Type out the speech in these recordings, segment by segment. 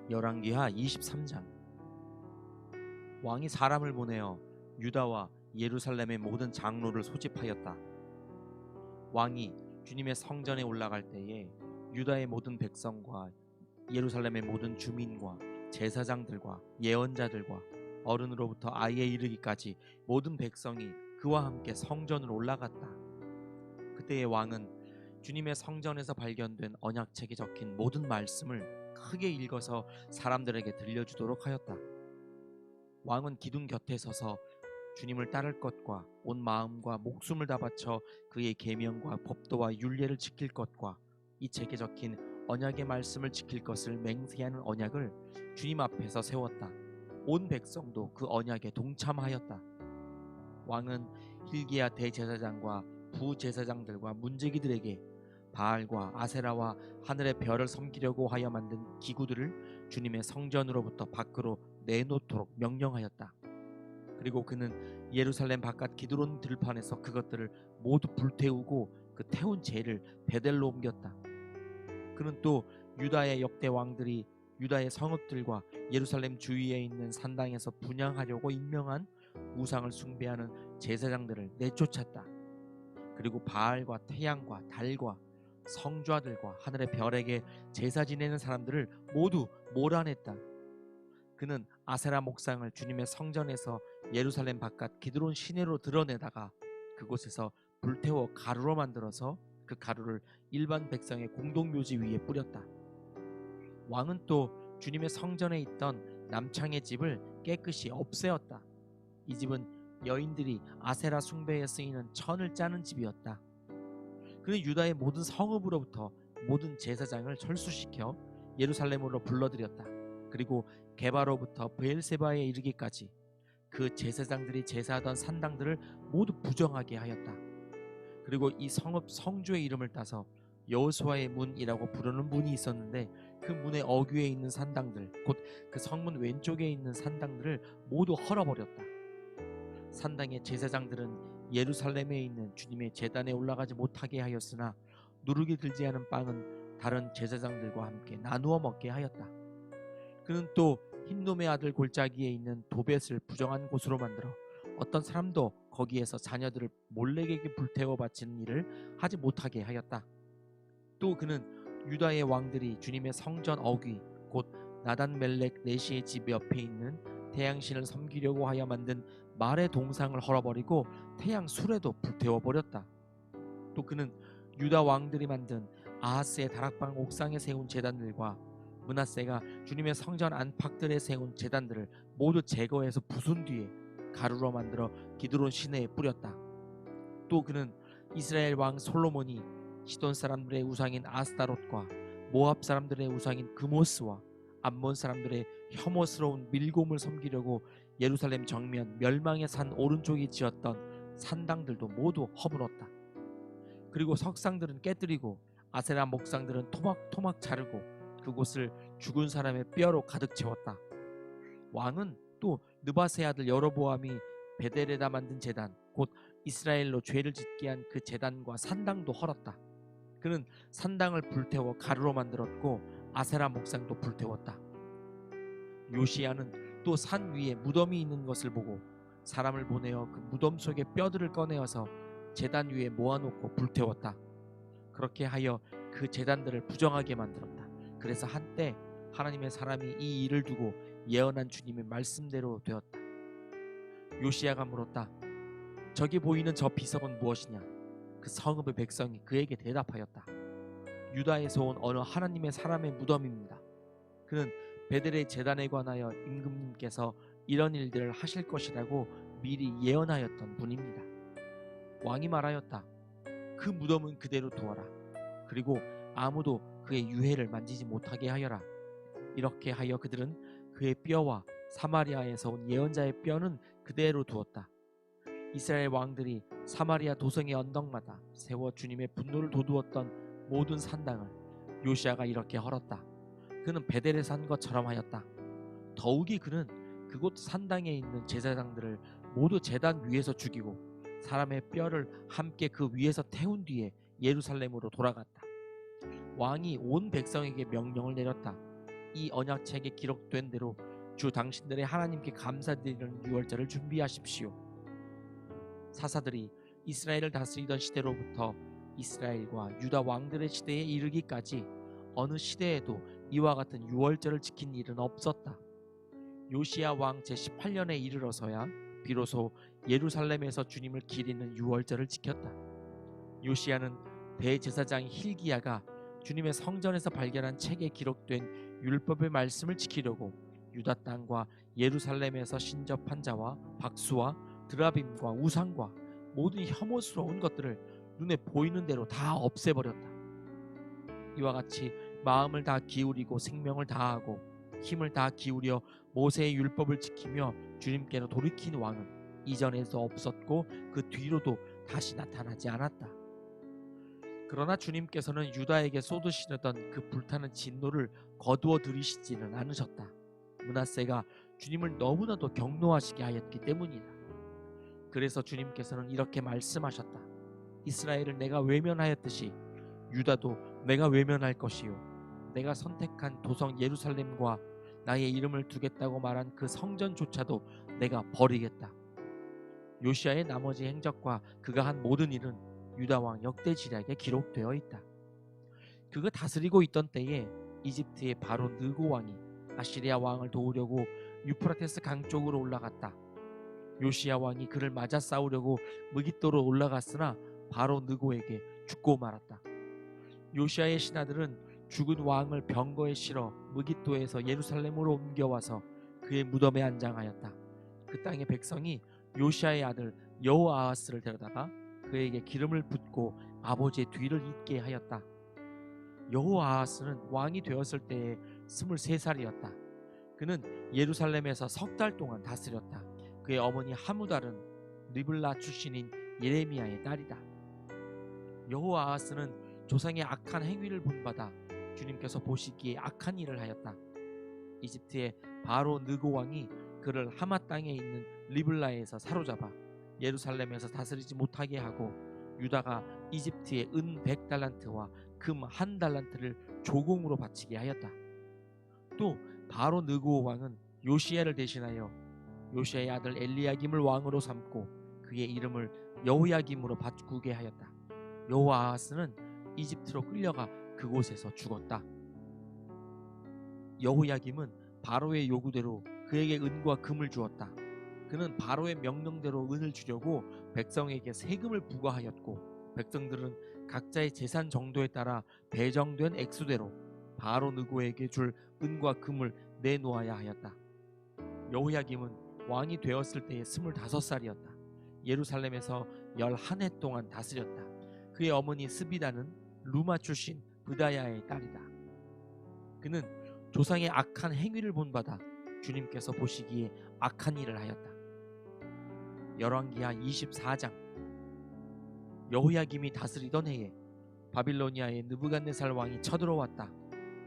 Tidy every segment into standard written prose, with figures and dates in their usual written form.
열왕기하 23장. 왕이 사람을 보내어 유다와 예루살렘의 모든 장로를 소집하였다. 왕이 주님의 성전에 올라갈 때에 유다의 모든 백성과 예루살렘의 모든 주민과 제사장들과 예언자들과 어른으로부터 아이에 이르기까지 모든 백성이 그와 함께 성전으로 올라갔다. 그때의 왕은 주님의 성전에서 발견된 언약책에 적힌 모든 말씀을 크게 읽어서 사람들에게 들려주도록 하였다. 왕은 기둥 곁에 서서 주님을 따를 것과 온 마음과 목숨을 다 바쳐 그의 계명과 법도와 율례를 지킬 것과 이 책에 적힌 언약의 말씀을 지킬 것을 맹세하는 언약을 주님 앞에서 세웠다. 온 백성도 그 언약에 동참하였다. 왕은 hil기야 대제사장과 부제사장들과 문지기들에게 바알과 아세라와 하늘의 별을 섬기려고 하여 만든 기구들을 주님의 성전으로부터 밖으로 내놓도록 명령하였다. 그리고 그는 예루살렘 바깥 기드론 들판에서 그것들을 모두 불태우고 그 태운 재를 베델로 옮겼다. 그는 또 유다의 역대 왕들이 유다의 성읍들과 예루살렘 주위에 있는 산당에서 분향하려고 임명한 우상을 숭배하는 제사장들을 내쫓았다. 그리고 바알과 태양과 달과 성좌들과 하늘의 별에게 제사 지내는 사람들을 모두 몰아냈다. 그는 아세라 목상을 주님의 성전에서 예루살렘 바깥 기드론 시내로 드러내다가 그곳에서 불태워 가루로 만들어서 그 가루를 일반 백성의 공동묘지 위에 뿌렸다. 왕은 또 주님의 성전에 있던 남창의 집을 깨끗이 없애었다. 이 집은 여인들이 아세라 숭배에 쓰이는 천을 짜는 집이었다. 그는 유다의 모든 성읍으로부터 모든 제사장을 철수시켜 예루살렘으로 불러들였다. 그리고 게바로부터 브엘세바에 이르기까지 그 제사장들이 제사하던 산당들을 모두 부정하게 하였다. 그리고 이 성읍 성주의 이름을 따서 여호수아의 문이라고 부르는 문이 있었는데 그 문의 어귀에 있는 산당들, 곧 그 성문 왼쪽에 있는 산당들을 모두 헐어버렸다. 산당의 제사장들은 예루살렘에 있는 주님의 제단에 올라가지 못하게 하였으나 누룩이 들지 않은 빵은 다른 제사장들과 함께 나누어 먹게 하였다. 그는 또 흰놈의 아들 골짜기에 있는 도벳을 부정한 곳으로 만들어 어떤 사람도 거기에서 자녀들을 몰래에게 불태워 바치는 일을 하지 못하게 하였다. 또 그는 유다의 왕들이 주님의 성전 어귀 곧 나단 멜렉 네시의 집 옆에 있는 태양신을 섬기려고 하여 만든 말의 동상을 헐어버리고 태양 수레도 불태워버렸다. 또 그는 유다 왕들이 만든 아하스의 다락방 옥상에 세운 제단들과 므낫세가 주님의 성전 안팎들에 세운 제단들을 모두 제거해서 부순 뒤에 가루로 만들어 기드론 시내에 뿌렸다. 또 그는 이스라엘 왕 솔로몬이 시돈 사람들의 우상인 아스타롯과 모압 사람들의 우상인 그모스와 암몬 사람들의 혐오스러운 밀곰을 섬기려고 예루살렘 정면 멸망의 산 오른쪽에 지었던 산당들도 모두 허물었다. 그리고 석상들은 깨뜨리고 아세라 목상들은 토막토막 자르고 그곳을 죽은 사람의 뼈로 가득 채웠다. 왕은 또 느바세 아들 여로보암이 베델에다 만든 제단 곧 이스라엘로 죄를 짓게 한 그 제단과 산당도 헐었다. 그는 산당을 불태워 가루로 만들었고 아세라 목상도 불태웠다. 요시야는 또 산 위에 무덤이 있는 것을 보고 사람을 보내어 그 무덤 속의 뼈들을 꺼내어서 제단 위에 모아놓고 불태웠다. 그렇게 하여 그 제단들을 부정하게 만들었다. 그래서 한때 하나님의 사람이 이 일을 두고 예언한 주님의 말씀대로 되었다. 요시야가 물었다. 저기 보이는 저 비석은 무엇이냐? 그 성읍의 백성이 그에게 대답하였다. 유다에서 온 어느 하나님의 사람의 무덤입니다. 그는 베델의 제단에 관하여 임금님께서 이런 일들을 하실 것이라고 미리 예언하였던 분입니다. 왕이 말하였다. 그 무덤은 그대로 두어라. 그리고 아무도 그의 유해를 만지지 못하게 하여라. 이렇게 하여 그들은 그의 뼈와 사마리아에서 온 예언자의 뼈는 그대로 두었다. 이스라엘 왕들이 사마리아 도성의 언덕마다 세워 주님의 분노를 돋우었던 모든 산당을 요시야가 이렇게 헐었다. 그는 베델에서 한 것처럼 하였다. 더욱이 그는 그곳 산당에 있는 제사장들을 모두 제단 위에서 죽이고 사람의 뼈를 함께 그 위에서 태운 뒤에 예루살렘으로 돌아갔다. 왕이 온 백성에게 명령을 내렸다. 이 언약책에 기록된 대로 주 당신들의 하나님께 감사드리는 유월절을 준비하십시오. 사사들이 이스라엘을 다스리던 시대로부터 이스라엘과 유다 왕들의 시대에 이르기까지 어느 시대에도 이와 같은 유월절을 지킨 일은 없었다. 요시야 왕 제18년에 이르러서야 비로소 예루살렘에서 주님을 기리는 유월절을 지켰다. 요시야는 대제사장 hil기야가 주님의 성전에서 발견한 책에 기록된 율법의 말씀을 지키려고 유다 땅과 예루살렘에서 신접한 자와 박수와 드라빔과 우상과 모든 혐오스러운 것들을 눈에 보이는 대로 다 없애버렸다. 이와 같이 마음을 다 기울이고 생명을 다하고 힘을 다 기울여 모세의 율법을 지키며 주님께로 돌이킨 왕은 이전에도 없었고 그 뒤로도 다시 나타나지 않았다. 그러나 주님께서는 유다에게 쏟으시려던 그 불타는 진노를 거두어 들이시지는 않으셨다. 므낫세가 주님을 너무나도 경노하시게 하였기 때문이다. 그래서 주님께서는 이렇게 말씀하셨다. 이스라엘을 내가 외면하였듯이 유다도 내가 외면할 것이요, 내가 선택한 도성 예루살렘과 나의 이름을 두겠다고 말한 그 성전조차도 내가 버리겠다. 요시야의 나머지 행적과 그가 한 모든 일은 유다 왕 역대지략에 기록되어 있다. 그가 다스리고 있던 때에 이집트의 바로 느고 왕이 아시리아 왕을 도우려고 유프라테스 강 쪽으로 올라갔다. 요시야 왕이 그를 맞아 싸우려고 무깃도로 올라갔으나 바로 느고에게 죽고 말았다. 요시야의 신하들은 죽은 왕을 병거에 실어 무깃도에서 예루살렘으로 옮겨와서 그의 무덤에 안장하였다. 그 땅의 백성이 요시야의 아들 여호아하스를 데려다가 그에게 기름을 붓고 아버지의 뒤를 잇게 하였다. 여호아하스는 왕이 되었을 때에 23살이었다. 그는 예루살렘에서 석 달 동안 다스렸다. 그의 어머니 하무달은 리블라 출신인 예레미야의 딸이다. 여호아하스는 조상의 악한 행위를 본받아 주님께서 보시기에 악한 일을 하였다. 이집트의 바로 느고 왕이 그를 하마 땅에 있는 리블라에서 사로잡아 예루살렘에서 다스리지 못하게 하고 유다가 이집트의 은 100달란트와 금 1달란트를 조공으로 바치게 하였다. 또 바로 느고 왕은 요시야를 대신하여 요시야의 아들 엘리야김을 왕으로 삼고 그의 이름을 여호야김으로 바꾸게 하였다. 여호아하스는 이집트로 끌려가 그곳에서 죽었다. 여호야김은 바로의 요구대로 그에게 은과 금을 주었다. 그는 바로의 명령대로 은을 주려고 백성에게 세금을 부과하였고 백성들은 각자의 재산 정도에 따라 배정된 액수대로 바로 느고에게 줄 은과 금을 내놓아야 하였다. 여호야김은 왕이 되었을 때에 25살이었다. 예루살렘에서 11해 동안 다스렸다. 그의 어머니 스비다는 루마 출신 브다야의 딸이다. 그는 조상의 악한 행위를 본받아 주님께서 보시기에 악한 일을 하였다. 열왕기하 24장. 여호야김이 다스리던 해에 바빌로니아의 느부갓네살 왕이 쳐들어왔다.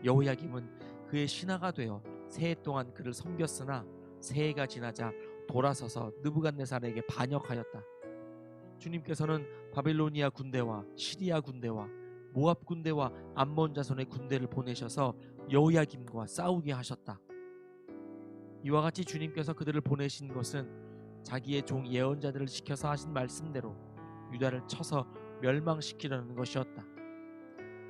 여호야김은 그의 신하가 되어 새해 동안 그를 섬겼으나 새해가 지나자 돌아서서 느부갓네살에게 반역하였다. 주님께서는 바빌로니아 군대와 시리아 군대와 모압 군대와 암몬 자손의 군대를 보내셔서 여호야김과 싸우게 하셨다. 이와 같이 주님께서 그들을 보내신 것은 자기의 종 예언자들을 시켜서 하신 말씀대로 유다를 쳐서 멸망시키려는 것이었다.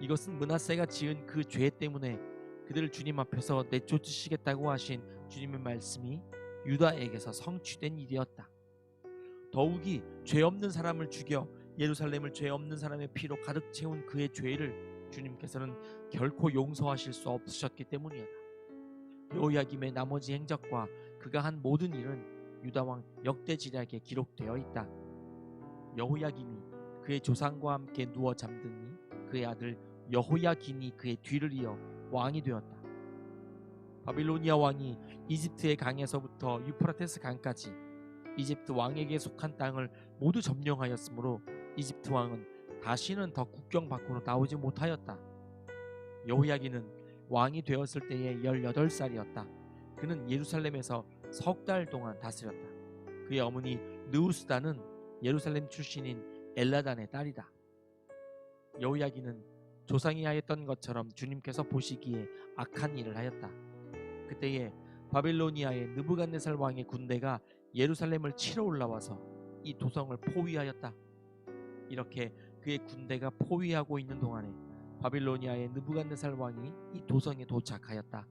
이것은 므낫세가 지은 그 죄 때문에 그들을 주님 앞에서 내쫓으시겠다고 하신 주님의 말씀이 유다에게서 성취된 일이었다. 더욱이 죄 없는 사람을 죽여 예루살렘을 죄 없는 사람의 피로 가득 채운 그의 죄를 주님께서는 결코 용서하실 수 없으셨기 때문이었다. 여호야김의 나머지 행적과 그가 한 모든 일은 유다왕 역대지략에 기록되어 있다. 여호야김이 그의 조상과 함께 누워 잠드니 그의 아들 여호야긴이 그의 뒤를 이어 왕이 되었다. 바빌로니아 왕이 이집트의 강에서부터 유프라테스 강까지 이집트 왕에게 속한 땅을 모두 점령하였으므로 이집트 왕은 다시는 더 국경 밖으로 나오지 못하였다. 여호야긴은 왕이 되었을 때에 18살이었다. 그는 예루살렘에서 석 달 동안 다스렸다. 그의 어머니 느우스다는 예루살렘 출신인 엘라단의 딸이다. 여호야긴은 조상이 하였던 것처럼 주님께서 보시기에 악한 일을 하였다. 그때에 바빌로니아의 느부갓네살 왕의 군대가 예루살렘을 치러 올라와서 이 도성을 포위하였다. 이렇게 그의 군대가 포위하고 있는 동안에 바빌로니아의 느부갓네살 왕이 이 도성에 도착하였다.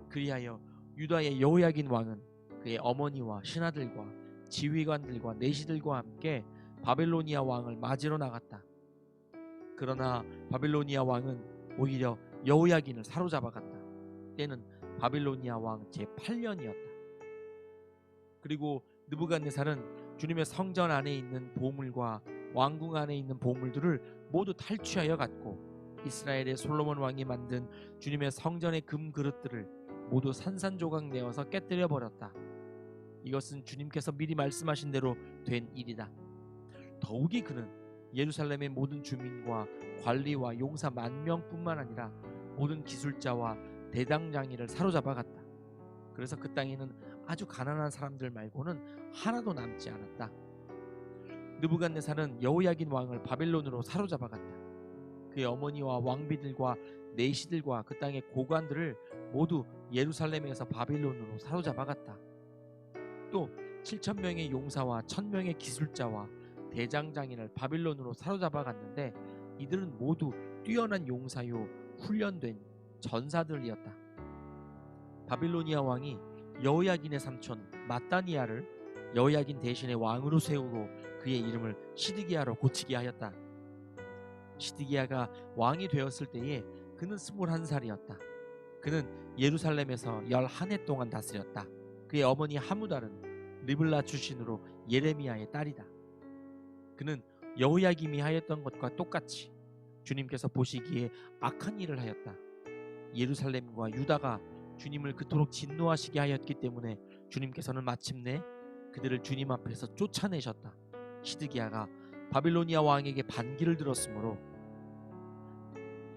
그리하여 유다의 여호야긴 왕은 그의 어머니와 신하들과 지휘관들과 내시들과 함께 바빌로니아 왕을 맞으러 나갔다. 그러나 바빌로니아 왕은 오히려 여호야긴을 사로잡아갔다. 때는 바빌로니아 왕 제8년이었다. 그리고 느부갓네살은 주님의 성전 안에 있는 보물과 왕궁 안에 있는 보물들을 모두 탈취하여 갔고, 이스라엘의 솔로몬 왕이 만든 주님의 성전의 금 그릇들을 모두 산산조각 내어서 깨뜨려 버렸다. 이것은 주님께서 미리 말씀하신 대로 된 일이다. 더욱이 그는 예루살렘의 모든 주민과 관리와 용사 10,000명뿐만 아니라 모든 기술자와 대당장이를 사로잡아 갔다. 그래서 그 땅에는 아주 가난한 사람들 말고는 하나도 남지 않았다. 느부갓네살은 여호야긴 왕을 바빌론으로 사로잡아 갔다. 그의 어머니와 왕비들과 내시들과 그 땅의 고관들을 모두 예루살렘에서 바빌론으로 사로잡아 갔다. 또 7,000명의 용사와 1,000명의 기술자와 대장장이를 바빌론으로 사로잡아 갔는데, 이들은 모두 뛰어난 용사요 훈련된 전사들이었다. 바빌로니아 왕이 여호야긴의 삼촌 마따니아를 여호야긴 대신에 왕으로 세우고 그의 이름을 시드기야로 고치게 하였다. 시드기야가 왕이 되었을 때에 그는 21살이었다. 그는 예루살렘에서 11해 동안 다스렸다. 그의 어머니 하무달은 리블라 출신으로 예레미야의 딸이다. 그는 여호야김이 하였던 것과 똑같이 주님께서 보시기에 악한 일을 하였다. 예루살렘과 유다가 주님을 그토록 진노하시게 하였기 때문에 주님께서는 마침내 그들을 주님 앞에서 쫓아내셨다. 시드기야가 바빌로니아 왕에게 반기를 들었으므로.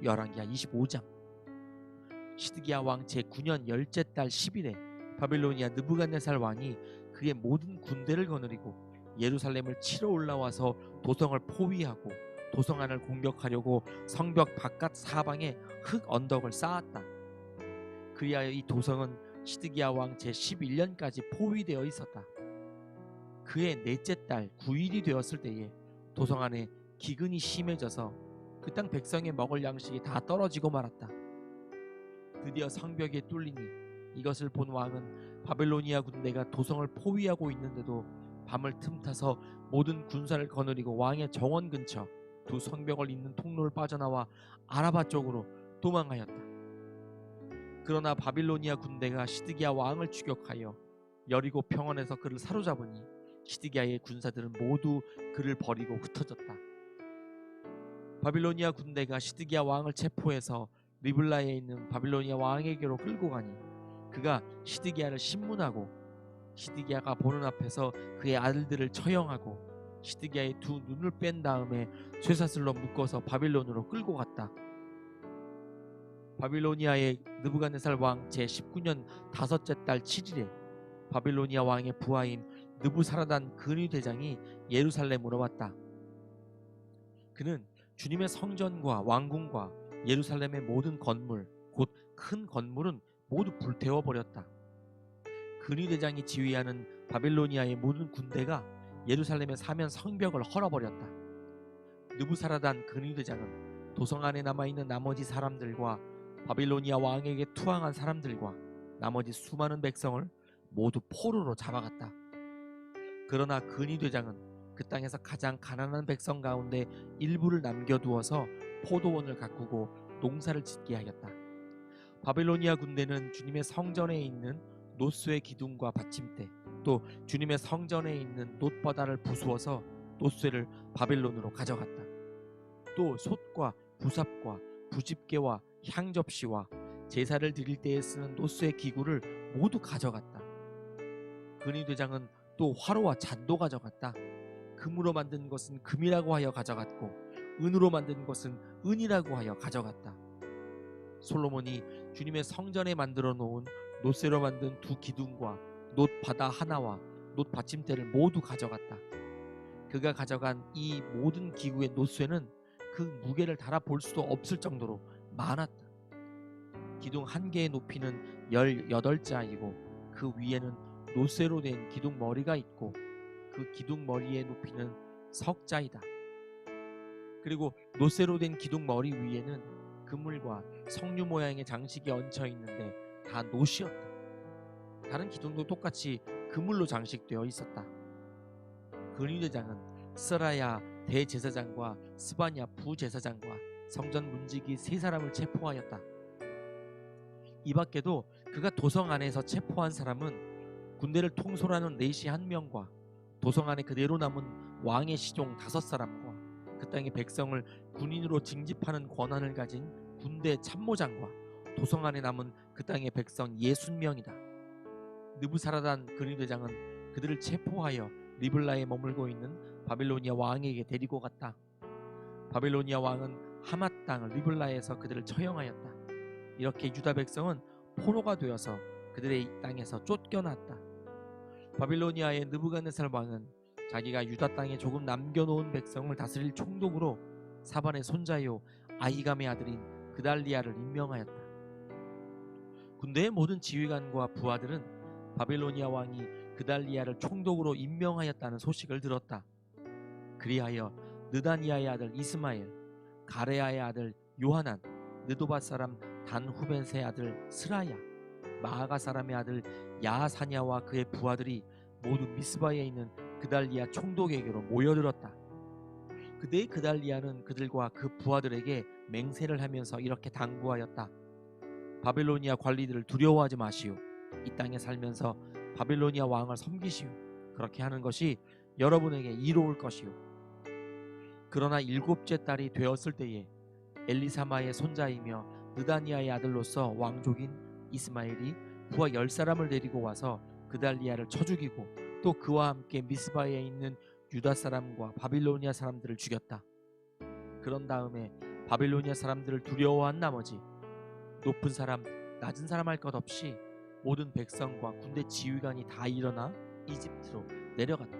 열왕기하 25장. 시드기야 왕 제9년 10째 달 10일에 바빌로니아 느부갓네살 왕이 그의 모든 군대를 거느리고 예루살렘을 치러 올라와서 도성을 포위하고 도성 안을 공격하려고 성벽 바깥 사방에 흙 언덕을 쌓았다. 그리하여 이 도성은 시드기야 왕 제11년까지 포위되어 있었다. 그의 넷째 달 9일이 되었을 때에 도성 안에 기근이 심해져서 그 땅 백성의 먹을 양식이 다 떨어지고 말았다. 드디어 성벽이 뚫리니 이것을 본 왕은 바빌로니아 군대가 도성을 포위하고 있는데도 밤을 틈타서 모든 군사를 거느리고 왕의 정원 근처 두 성벽을 잇는 통로를 빠져나와 아라바 쪽으로 도망하였다. 그러나 바빌로니아 군대가 시드기야 왕을 추격하여 여리고 평원에서 그를 사로잡으니 시드기야의 군사들은 모두 그를 버리고 흩어졌다. 바빌로니아 군대가 시드기야 왕을 체포해서 리블라에 있는 바빌로니아 왕에게로 끌고 가니 그가 시드기야를 신문하고 시드기야가 보는 앞에서 그의 아들들을 처형하고 시드기야의 두 눈을 뺀 다음에 쇠사슬로 묶어서 바빌론으로 끌고 갔다. 바빌로니아의 느부갓네살 왕 제19년 5째 달 7일에 바빌로니아 왕의 부하인 느부사라단 근위 대장이 예루살렘으로 왔다. 그는 주님의 성전과 왕궁과 예루살렘의 모든 건물, 곧 큰 건물은 모두 불태워 버렸다. 근위 대장이 지휘하는 바빌로니아의 모든 군대가 예루살렘의 사면 성벽을 헐어버렸다. 느부사라단 근위 대장은 도성 안에 남아있는 나머지 사람들과 바빌로니아 왕에게 투항한 사람들과 나머지 수많은 백성을 모두 포로로 잡아갔다. 그러나 근위 대장은 그 땅에서 가장 가난한 백성 가운데 일부를 남겨두어서 포도원을 가꾸고 농사를 짓게 하였다. 바빌로니아 군대는 주님의 성전에 있는 놋쇠 기둥과 받침대, 또 주님의 성전에 있는 놋바다를 부수어서 놋쇠를 바빌론으로 가져갔다. 또 솥과 부삽과 부집게와 향접시와 제사를 드릴 때에 쓰는 놋쇠 기구를 모두 가져갔다. 근위 대장은 또 화로와 잔도 가져갔다. 금으로 만든 것은 금이라고 하여 가져갔고 은으로 만든 것은 은이라고 하여 가져갔다. 솔로몬이 주님의 성전에 만들어 놓은 놋쇠로 만든 두 기둥과 놋바다 하나와 놋받침대를 모두 가져갔다. 그가 가져간 이 모든 기구의 놋쇠는 그 무게를 달아볼 수도 없을 정도로 많았다. 기둥 한 개의 높이는 18자이고 그 위에는 노쇠로 된 기둥 머리가 있고 그 기둥 머리의 높이는 석자이다. 그리고 노쇠로 된 기둥 머리 위에는 그물과 석류 모양의 장식이 얹혀 있는데 다 노시였다. 다른 기둥도 똑같이 그물로 장식되어 있었다. 근위대장은 스라야 대제사장과 스바냐 부제사장과 성전 문지기 3사람을 체포하였다. 이 밖에도 그가 도성 안에서 체포한 사람은 군대를 통솔하는 내시 1명과 도성 안에 그대로 남은 왕의 시종 5사람과 그 땅의 백성을 군인으로 징집하는 권한을 가진 군대 참모장과 도성 안에 남은 그 땅의 백성 60명이다. 느부사라단 근위대장은 그들을 체포하여 리블라에 머물고 있는 바빌로니아 왕에게 데리고 갔다. 바빌로니아 왕은 하맛 땅 리블라에서 그들을 처형하였다. 이렇게 유다 백성은 포로가 되어서 그들의 땅에서 쫓겨났다. 바빌로니아의 느부갓네살 왕은 자기가 유다 땅에 조금 남겨놓은 백성을 다스릴 총독으로 사반의 손자요 아히감의 아들인 그달리아를 임명하였다. 군대의 모든 지휘관과 부하들은 바빌로니아 왕이 그달리아를 총독으로 임명하였다는 소식을 들었다. 그리하여 느다니아의 아들 이스마엘, 가레아의 아들 요하난, 느도바 사람 단후벤의 아들 스라야, 마아가 사람의 아들 야하사냐와 그의 부하들이 모두 미스바에 있는 그달리아 총독에게로 모여들었다. 그때의 그달리아는 그들과 그 부하들에게 맹세를 하면서 이렇게 당부하였다. 바빌로니아 관리들을 두려워하지 마시오. 이 땅에 살면서 바빌로니아 왕을 섬기시오. 그렇게 하는 것이 여러분에게 이로울 것이오. 그러나 7째 딸이 되었을 때에 엘리사마의 손자이며 느다니아의 아들로서 왕족인 이스마엘이 부하 10사람을 데리고 와서 그달리아를 쳐 죽이고 또 그와 함께 미스바에 있는 유다 사람과 바빌로니아 사람들을 죽였다. 그런 다음에 바빌로니아 사람들을 두려워한 나머지 높은 사람 낮은 사람 할 것 없이 모든 백성과 군대 지휘관이 다 일어나 이집트로 내려갔다.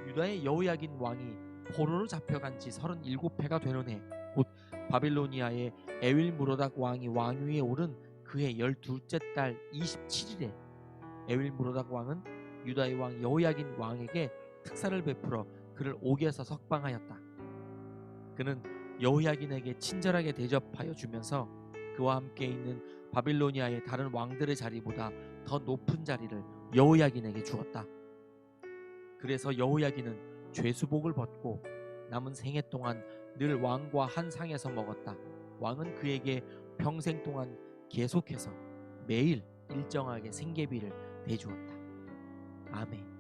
유다의 여호야긴 왕이 포로로 잡혀간 지 37해가 되는 해 곧 바빌로니아의 에윌무로닥 왕이 왕위에 오른 그해 12째 달 27일에 에윌무로닥 왕은 유다의 왕 여호야긴 왕에게 특사를 베풀어 그를 옥에서 석방하였다. 그는 여호야긴에게 친절하게 대접하여 주면서 그와 함께 있는 바빌로니아의 다른 왕들의 자리보다 더 높은 자리를 여호야긴에게 주었다. 그래서 여호야긴은 죄수복을 벗고 남은 생애 동안 늘 왕과 한 상에서 먹었다. 왕은 그에게 평생 동안 계속해서 매일 일정하게 생계비를 대주었다. 아멘.